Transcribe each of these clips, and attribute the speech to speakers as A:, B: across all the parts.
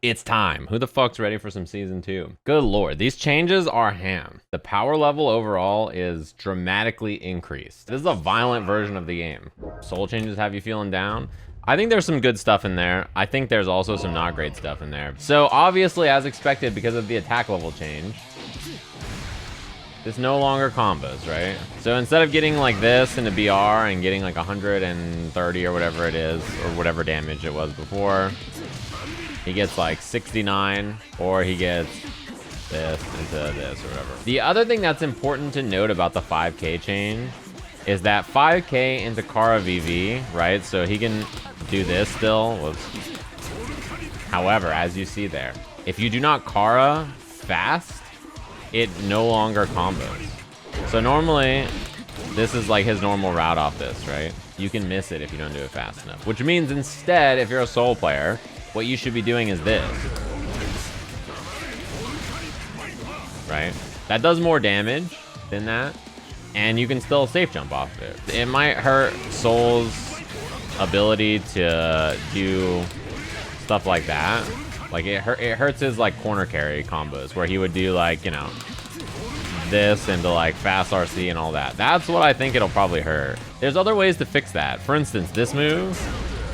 A: It's time. Who the fuck's ready for some season 2? Good lord, these changes are ham. The power level overall is dramatically increased. This is a violent version of the game. Soul changes have you feeling down? I think there's some good stuff in there. I think there's also some not great stuff in there. So obviously, as expected, because of the attack level change, this no longer combos, right? So instead of getting like this into BR and getting like 130 or whatever it is, or whatever damage it was before, he gets like 69, or he gets this into this or whatever. The other thing that's important to note about the 5k change is that 5k into Kara VV, right? So he can do this still. Whoops. However, as you see there, if you do not Kara fast, it no longer combos. So normally, this is like his normal route off this, right? You can miss it if you don't do it fast enough. Which means instead, if you're a soul player, what you should be doing is this. Right? That does more damage than that. And you can still safe jump off of it. It might hurt Soul's ability to do stuff like that. Like it hurts his like corner carry combos where he would do like, you know, this into like fast RC and all that. That's what I think it'll probably hurt. There's other ways to fix that. For instance, this move,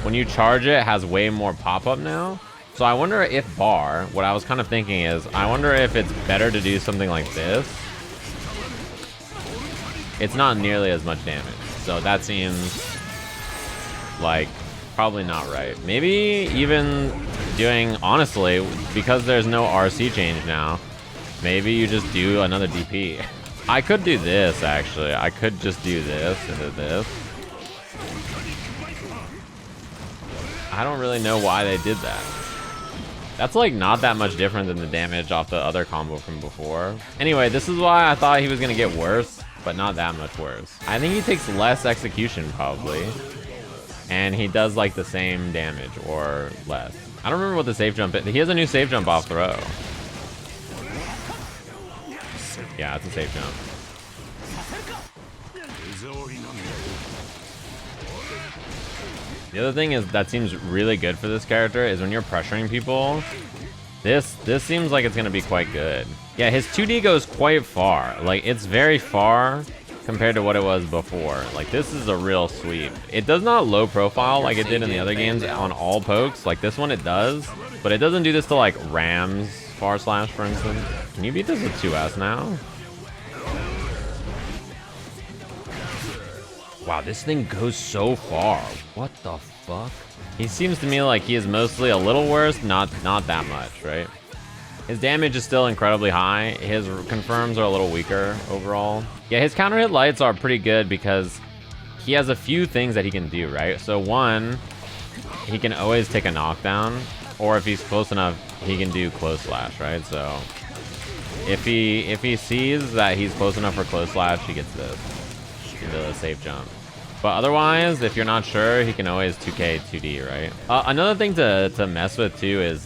A: when you charge it, has way more pop-up now. So I wonder if bar, what I was kind of thinking is, I wonder if it's better to do something like this. It's not nearly as much damage. So that seems like probably not right. Maybe even doing, honestly, because there's no RC change now, maybe you just do another DP. I could do this, actually. I could just do this into this. I don't really know why they did that. That's like not that much different than the damage off the other combo from before. Anyway, this is why I thought he was gonna get worse, but not that much worse. I think he takes less execution probably, and he does like the same damage or less. I don't remember what the safe jump is. He has a new safe jump off throw. Yeah, it's a safe jump. The other thing is that seems really good for this character is when you're pressuring people, this seems like it's gonna be quite good. Yeah, his 2D goes quite far. Like it's very far compared to what it was before. Like this is a real sweep. It does not low profile like it did in the other games on all pokes. Like this one it does, but it doesn't do this to like Ram's far slash, for instance. Can you beat this with 2S now? Wow, this thing goes so far. What the fuck? He seems to me like he is mostly a little worse, not that much, right? His damage is still incredibly high. His confirms are a little weaker overall. Yeah, his counter hit lights are pretty good because he has a few things that he can do, right? So one, he can always take a knockdown, or if he's close enough, he can do close slash, right? So if he sees that he's close enough for close slash, he gets this into a safe jump. But otherwise, if you're not sure, he can always 2K 2D, right? Another thing to mess with too is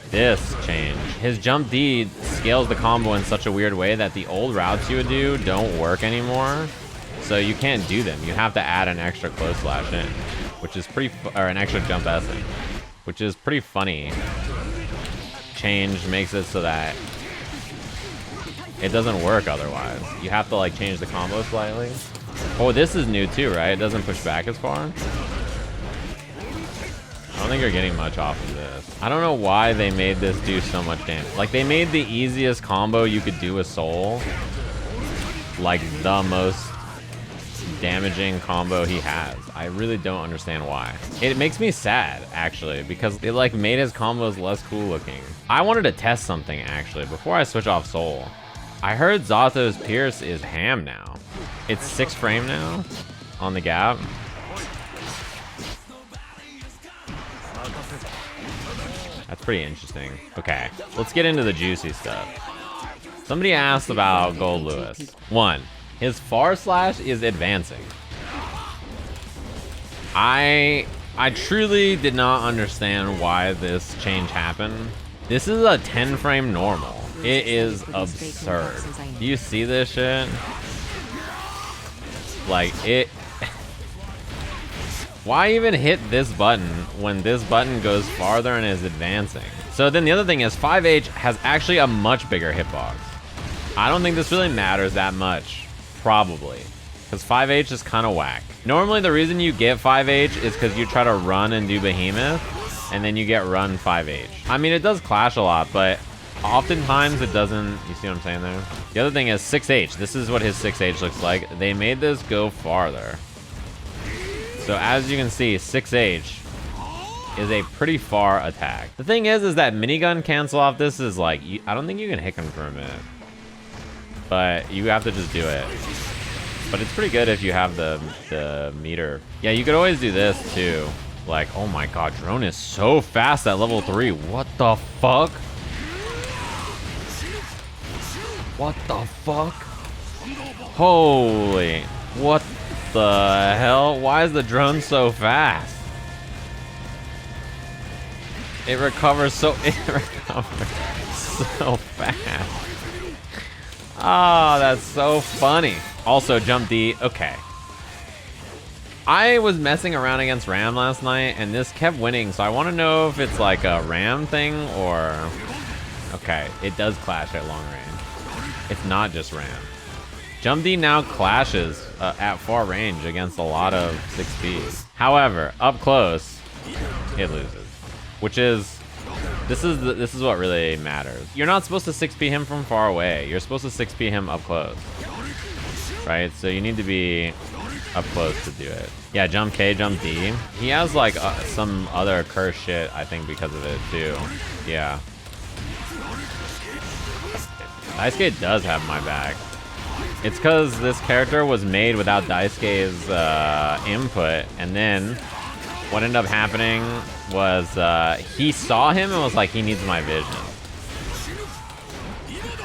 A: this change. His jump D scales the combo in such a weird way that the old routes you would do don't work anymore. So you can't do them. You have to add an extra close slash in, which is pretty, or an extra jump S in, which is pretty funny. Change makes it so that it doesn't work otherwise. You have to like change the combo slightly. Oh, this is new too, right? It doesn't push back as far. I don't think you're getting much off of this. I don't know why they made this do so much damage. Like they made the easiest combo you could do with Soul like the most damaging combo he has. I really don't understand why. It makes me sad actually because it like made his combos less cool looking. I wanted to test something actually before I switch off Soul. I heard Zato's Pierce is ham now. It's 6 frame now on the gap. That's pretty interesting. Okay, let's get into the juicy stuff. Somebody asked about Goldlewis. 1, his far slash is advancing. I truly did not understand why this change happened. This is a 10 frame normal. It is absurd. Do you see this shit? Like it Why even hit this button when this button goes farther and is advancing? So then the other thing is 5H has actually a much bigger hitbox. I don't think this really matters that much, probably, because 5H is kind of whack. Normally the reason you get 5H is because you try to run and do Behemoth, and then you get run 5H. I mean, it does clash a lot, but oftentimes it doesn't. You see what I'm saying there? The other thing is 6H. This is what his 6H looks like. They made this go farther. So as you can see, 6H is a pretty far attack. The thing is that minigun cancel off this is like, I don't think you can hit confirm it, but you have to just do it. But it's pretty good if you have the meter. Yeah, you could always do this too. Like, oh my god, drone is so fast at level 3. What the fuck? What the fuck? Holy, what the hell? Why is the drone so fast? It recovers so fast. Ah, that's so funny. Also, jump D. Okay. I was messing around against Ram last night, and this kept winning, so I want to know if it's like a Ram thing or... Okay, it does clash at long range. It's not just Ram. Jump D now clashes at far range against a lot of 6Ps. However, up close, it loses. Which is... This is what really matters. You're not supposed to 6P him from far away. You're supposed to 6P him up close. Right? So you need to be up close to do it. Yeah, jump K, jump D. He has like some other curse shit, I think, because of it too. Yeah. Daisuke does have my back. It's because this character was made without Daisuke's input, and then what ended up happening was he saw him and was like, he needs my vision.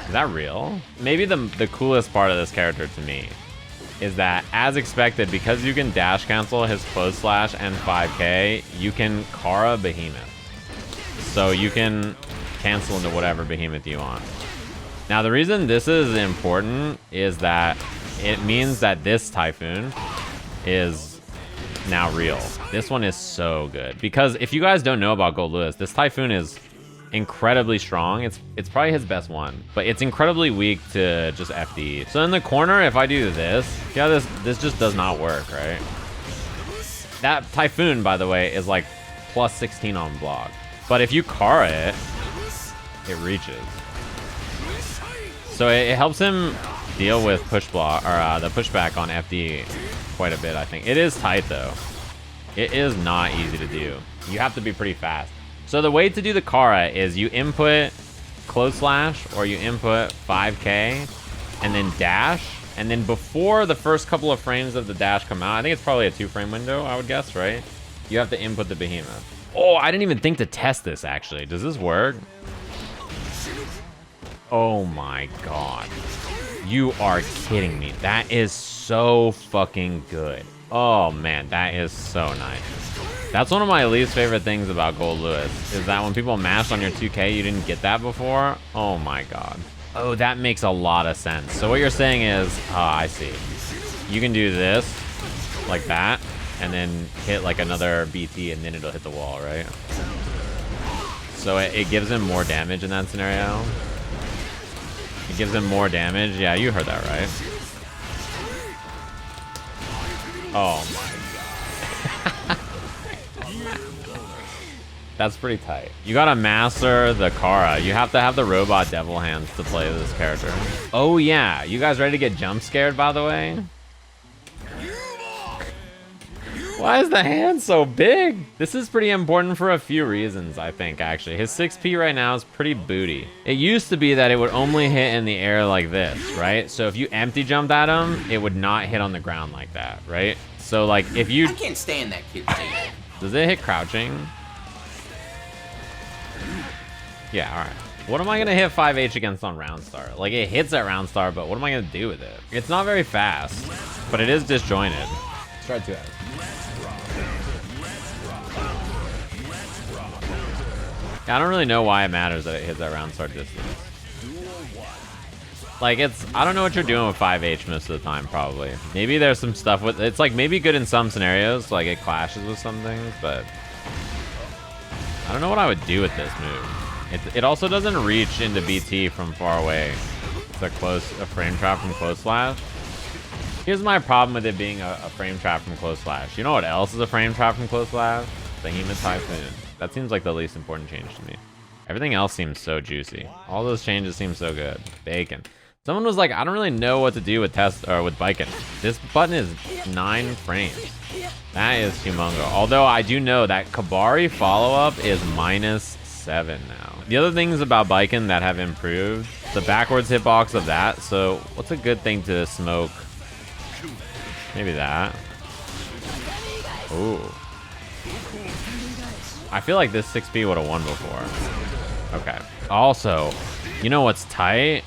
A: Is that real? Maybe the coolest part of this character to me is that, as expected, because you can dash cancel his close slash and 5K, you can Kara Behemoth. So you can cancel into whatever Behemoth you want. Now, the reason this is important is that it means that this Typhoon is now real. This one is so good. Because if you guys don't know about Goldlewis, this Typhoon is incredibly strong. It's probably his best one, but it's incredibly weak to just FD. So in the corner, if I do this, yeah, this just does not work, right? That Typhoon, by the way, is like plus 16 on block. But if you Kara it, it reaches. So it helps him deal with push block, or the pushback on FD quite a bit, I think. It is tight though. It is not easy to do. You have to be pretty fast. So the way to do the Kara is you input close slash or you input 5K and then dash. And then before the first couple of frames of the dash come out, I think it's probably a 2-frame window, I would guess, right? You have to input the Behemoth. Oh, I didn't even think to test this actually. Does this work? Oh my god. You are kidding me. That is so fucking good. Oh man, that is so nice. That's one of my least favorite things about Goldlewis, is that when people mash on your 2K, you didn't get that before. Oh my god. Oh, that makes a lot of sense. So what you're saying is, I see. You can do this, like that, and then hit like another BT and then it'll hit the wall, right? So it gives him more damage in that scenario. It gives him more damage. Yeah, you heard that right. Oh my god. That's pretty tight. You gotta master the Kara. You have to have the robot devil hands to play this character. Oh yeah, you guys ready to get jump scared, by the way? Why is the hand so big? This is pretty important for a few reasons, I think, actually. His 6P right now is pretty booty. It used to be that it would only hit in the air like this, right? So if you empty jumped at him, it would not hit on the ground like that, right? So like if you...
B: I can't stand that kid thing.
A: Does it hit crouching? Yeah, all right. What am I gonna hit 5H against on round start? Like it hits at round start, but what am I gonna do with it? It's not very fast, but it is disjointed. Let's try 2X. I don't really know why it matters that it hits at round start distance. Like, I don't know what you're doing with 5H most of the time, probably. Maybe there's some stuff with, it's like maybe good in some scenarios, like it clashes with some things, but I don't know what I would do with this move. It also doesn't reach into BT from far away. It's a frame trap from close slash. Here's my problem with it being a frame trap from close slash. You know what else is a frame trap from close slash? The Behemoth Typhoon. That seems like the least important change to me. Everything else seems so juicy. All those changes seem so good. Baiken. Someone was like, I don't really know what to do with Baiken. This button is 9 frames. That is humongous. Although I do know that Kabari follow-up is -7 now. The other things about Baiken that have improved, the backwards hitbox of that. So what's a good thing to smoke? Maybe that. Ooh. I feel like this 6P would have won before. Okay. Also, you know what's tight?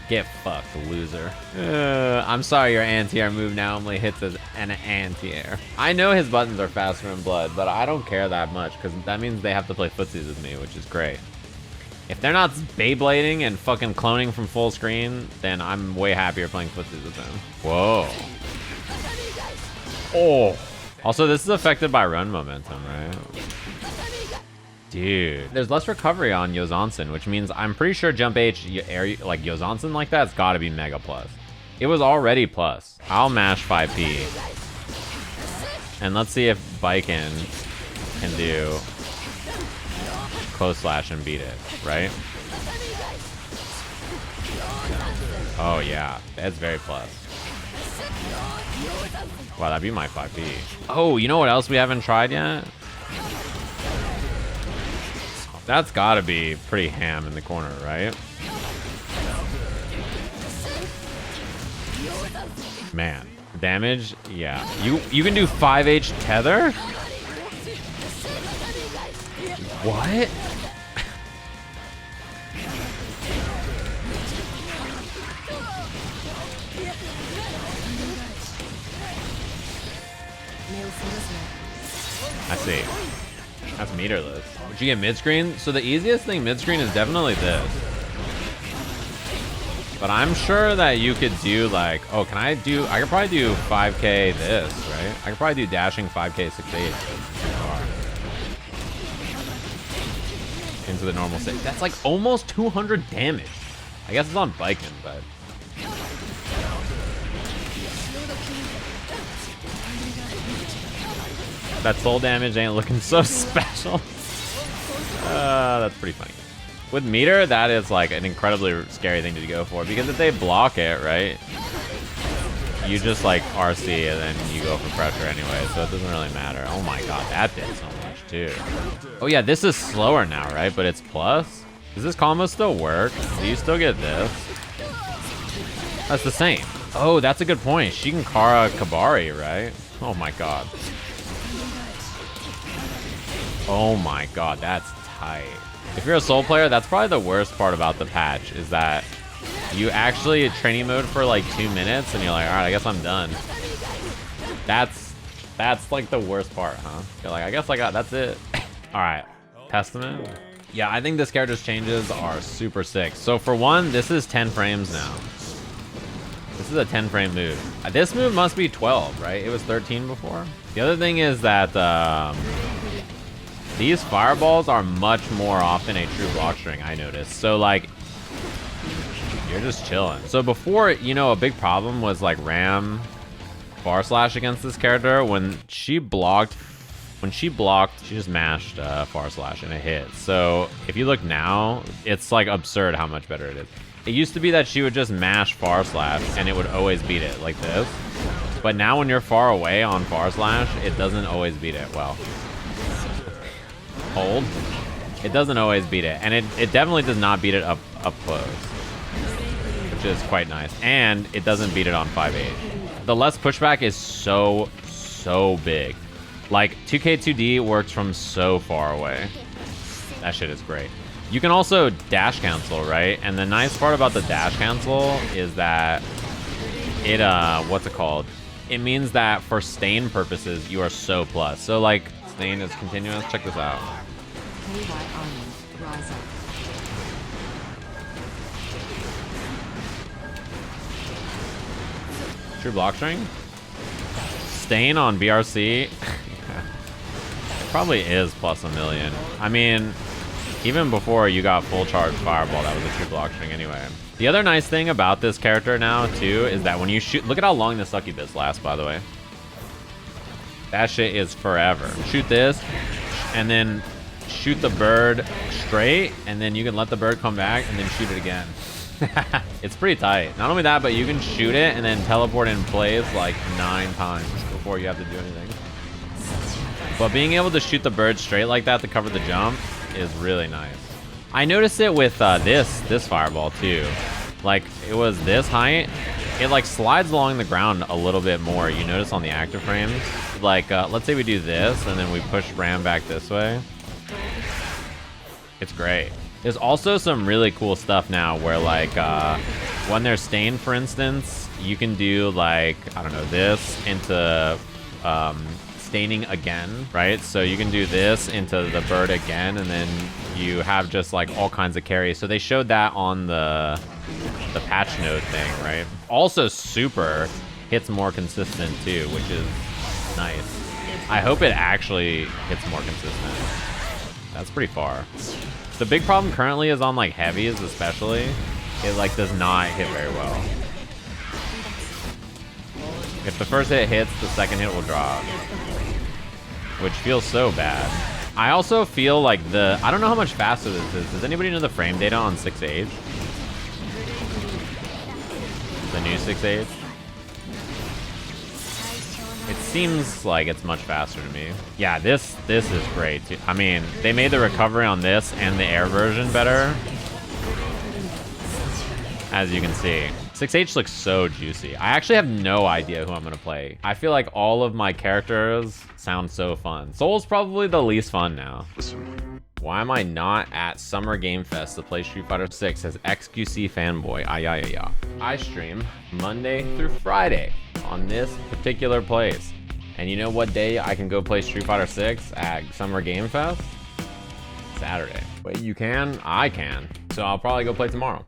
A: Get fucked, loser. I'm sorry your anti-air move now only hits as an anti-air. I know his buttons are faster in Blood, but I don't care that much because that means they have to play footsies with me, which is great. If they're not Beyblading and fucking cloning from full screen, then I'm way happier playing footsies with them. Whoa. Oh. Also, this is affected by run momentum, right? Dude, there's less recovery on Yozansen, which means I'm pretty sure Jump H, like Yozansen like that's gotta be Mega Plus. It was already Plus. I'll mash 5P. And let's see if Baiken can do close slash and beat it, right? Oh yeah, that's very Plus. Wow, that'd be my 5P. Oh, you know what else we haven't tried yet? That's gotta be pretty ham in the corner, right? Man, damage, yeah. You can do 5H tether? What? I see. That's meterless. Would you get mid-screen? So the easiest thing mid-screen is definitely this. But I'm sure that you could do like, oh, I could probably do 5K this, right? I could probably do dashing 5K 6-8. Into the normal state. That's like almost 200 damage. I guess it's on Baiken, but. That soul damage ain't looking so special. That's pretty funny. With meter, that is like an incredibly scary thing to go for because if they block it, right, you just like RC and then you go for pressure anyway, so it doesn't really matter. Oh my god, that did so much too. Oh yeah, this is slower now, right? But it's plus. Does this combo still work? Do you still get this? That's the same. Oh, that's a good point. She can Kara Kabari, right? Oh my god. Oh my god, that's tight. If you're a Soul player, that's probably the worst part about the patch, is that you actually training mode for like 2 minutes and you're like, alright, I guess I'm done. That's like the worst part, huh? You're like, I guess that's it. Alright, Testament. Yeah, I think this character's changes are super sick. So for one, this is 10 frames now. This is a 10 frame move. This move must be 12, right? It was 13 before. The other thing is that these fireballs are much more often a true block string, I noticed. So like, you're just chilling. So before, you know, a big problem was like Ram bar slash against this character. When she blocked, she just mashed far slash and it hit. So if you look now, it's like absurd how much better it is. It used to be that she would just mash far slash and it would always beat it like this. But now when you're far away on far slash, it doesn't always beat it. Well, hold. It doesn't always beat it. And it definitely does not beat it up close, which is quite nice. And it doesn't beat it on 5-8. The less pushback is so big. Like 2K2D works from so far away. That shit is great. You can also dash cancel, right? And the nice part about the dash cancel is that it, what's it called? It means that for stain purposes, you are so plus. So like, stain is continuous. Check this out. True block string? Stain on BRC? It probably is plus 1,000,000. I mean, even before you got full charge fireball, that was a true block string anyway. The other nice thing about this character now, too, is that when you shoot... Look at how long the succubus lasts, by the way. That shit is forever. Shoot this, and then shoot the bird straight, and then you can let the bird come back, and then shoot it again. It's pretty tight. Not only that, but you can shoot it, and then teleport in place like 9 times before you have to do anything. But being able to shoot the bird straight like that to cover the jump is really nice. I noticed it with this fireball too. Like, it was this height. It like slides along the ground a little bit more. You notice on the active frames. Like, let's say we do this and then we push Ram back this way. It's great. There's also some really cool stuff now where like when they're stained, for instance, you can do like, I don't know, this into staining again, right? So you can do this into the bird again, and then you have just like all kinds of carries. So they showed that on the patch node thing, right? Also super hits more consistent too, which is nice. I hope it actually hits more consistent. That's pretty far. The big problem currently is on like heavies especially. It like does not hit very well. If the first hit hits, the second hit will drop, which feels so bad. I also feel like I don't know how much faster this is. Does anybody know the frame data on 6H? The new 6H? It seems like it's much faster to me. Yeah, this is great too. I mean, they made the recovery on this and the air version better, as you can see. 6H looks so juicy. I actually have no idea who I'm gonna play. I feel like all of my characters sound so fun. Soul's probably the least fun now. Why am I not at Summer Game Fest to play Street Fighter 6 as XQC fanboy? I stream Monday through Friday on this particular place. And you know what day I can go play Street Fighter 6 at Summer Game Fest? Saturday. Wait, you can? I can. So I'll probably go play tomorrow.